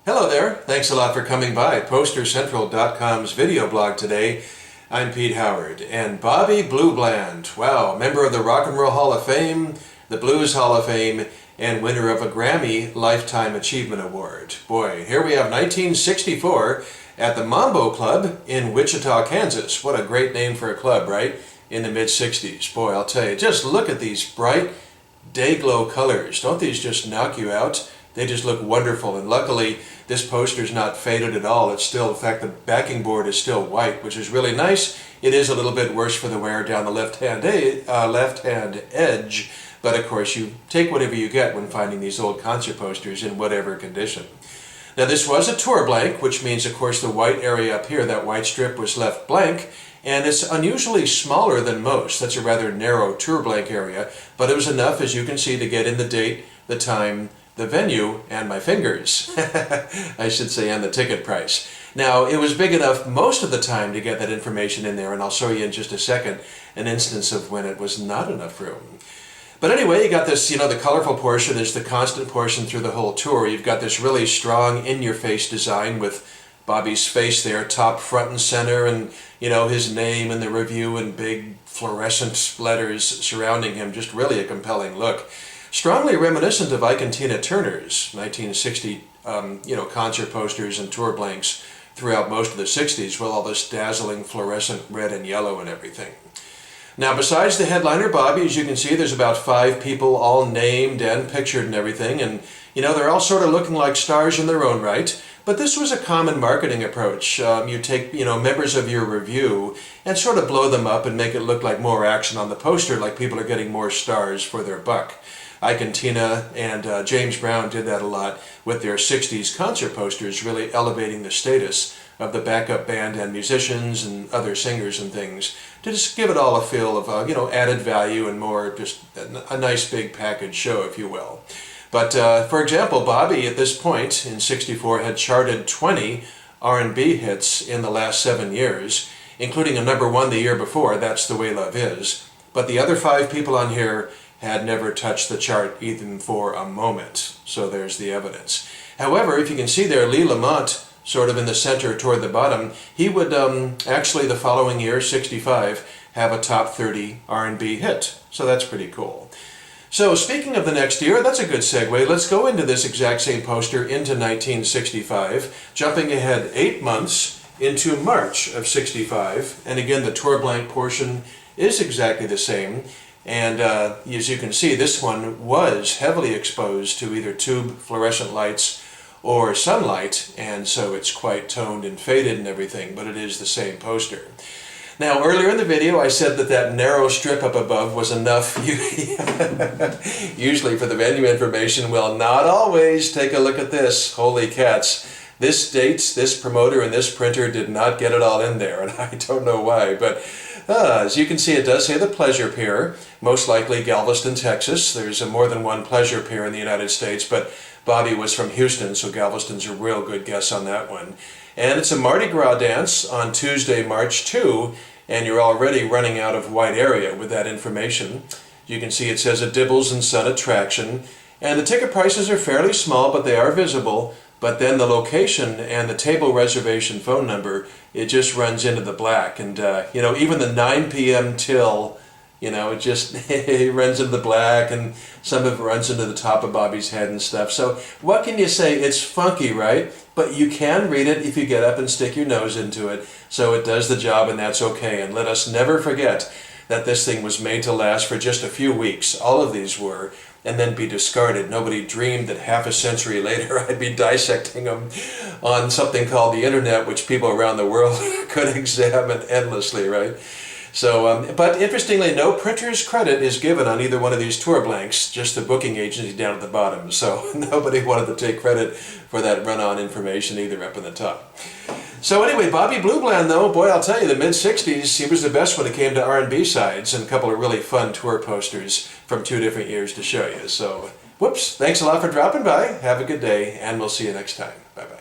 Hello there. Thanks a lot for coming by PosterCentral.com's video blog today. I'm Pete Howard, and Bobby Blue Bland, wow, member of the Rock and Roll Hall of Fame, the Blues Hall of Fame, and winner of a Grammy Lifetime Achievement Award. Boy, here we have 1964 at the Mambo Club in Wichita, Kansas. What a great name for a club, right? In the mid-60s. Boy, I'll tell you, just look at these bright day-glow colors. Don't these just knock you out? They just look wonderful, and luckily this poster's not faded at all. It's still, in fact, the backing board is still white, which is really nice. It is a little bit worse for the wear down the left-hand edge, but of course you take whatever you get when finding these old concert posters in whatever condition. Now this was a tour blank, which means of course the white area up here, that white strip, was left blank, and it's unusually smaller than most. That's a rather narrow tour blank area, but it was enough, as you can see, to get in the date, the time, the venue, and my fingers, I should say, and the ticket price. Now, it was big enough most of the time to get that information in there, and I'll show you in just a second an instance of when it was not enough room. But anyway, you got this, the colorful portion is the constant portion through the whole tour. You've got this really strong in-your-face design with Bobby's face there, top, front, and center, and, his name and the Revue in big fluorescent letters surrounding him. Just really a compelling look. Strongly reminiscent of Ike and Tina Turner's 1960, concert posters and tour blanks throughout most of the 60s with all this dazzling fluorescent red and yellow and everything. Now, besides the headliner, Bobby, as you can see, there's about 5 people all named and pictured and everything, and, they're all sort of looking like stars in their own right. But this was a common marketing approach. You take, members of your Revue and sort of blow them up and make it look like more action on the poster, like people are getting more stars for their buck. Ike and Tina and James Brown did that a lot with their 60s concert posters, really elevating the status of the backup band and musicians and other singers and things to just give it all a feel of, added value and more just a nice big package show, if you will. But, for example, Bobby at this point in 64 had charted 20 R&B hits in the last 7 years, including a #1 the year before, That's the Way Love Is. But the other 5 people on here had never touched the chart even for a moment. So there's the evidence. However, if you can see there, Lee Lamont, sort of in the center toward the bottom, he would actually the following year, 65, have a top 30 R&B hit. So that's pretty cool. So speaking of the next year, that's a good segue. Let's go into this exact same poster into 1965, jumping ahead 8 months into March of 65. And again, the tour blank portion is exactly the same. And as you can see, this one was heavily exposed to either tube fluorescent lights or sunlight, and so it's quite toned and faded and everything, but it is the same poster. Now, earlier in the video, I said that narrow strip up above was enough usually for the venue information. Well, not always. Take a look at this. Holy cats. This dates, this promoter, and this printer did not get it all in there, and I don't know why, but as you can see, it does say the Pleasure Pier, most likely Galveston, Texas. There's more than one Pleasure Pier in the United States, but Bobby was from Houston, so Galveston's a real good guess on that one. And it's a Mardi Gras dance on Tuesday, March 2, and you're already running out of white area with that information. You can see it says a Dibbles and Son attraction, and the ticket prices are fairly small, but they are visible. But then the location and the table reservation phone number, it just runs into the black. And, even the 9 p.m. till, it just it runs into the black, and some of it runs into the top of Bobby's head and stuff. So what can you say? It's funky, right? But you can read it if you get up and stick your nose into it. So it does the job, and that's okay. And let us never forget that this thing was made to last for just a few weeks. All of these were. And then be discarded. Nobody dreamed that half a century later I'd be dissecting them on something called the internet, which people around the world could examine endlessly, right? So, but interestingly, no printer's credit is given on either one of these tour blanks, just the booking agency down at the bottom. So nobody wanted to take credit for that run-on information either up in the top. So anyway, Bobby Blue Bland, though, boy, I'll tell you, the mid-60s, he was the best when it came to R&B sides, and a couple of really fun tour posters from 2 different years to show you. So, whoops, thanks a lot for dropping by. Have a good day, and we'll see you next time. Bye-bye.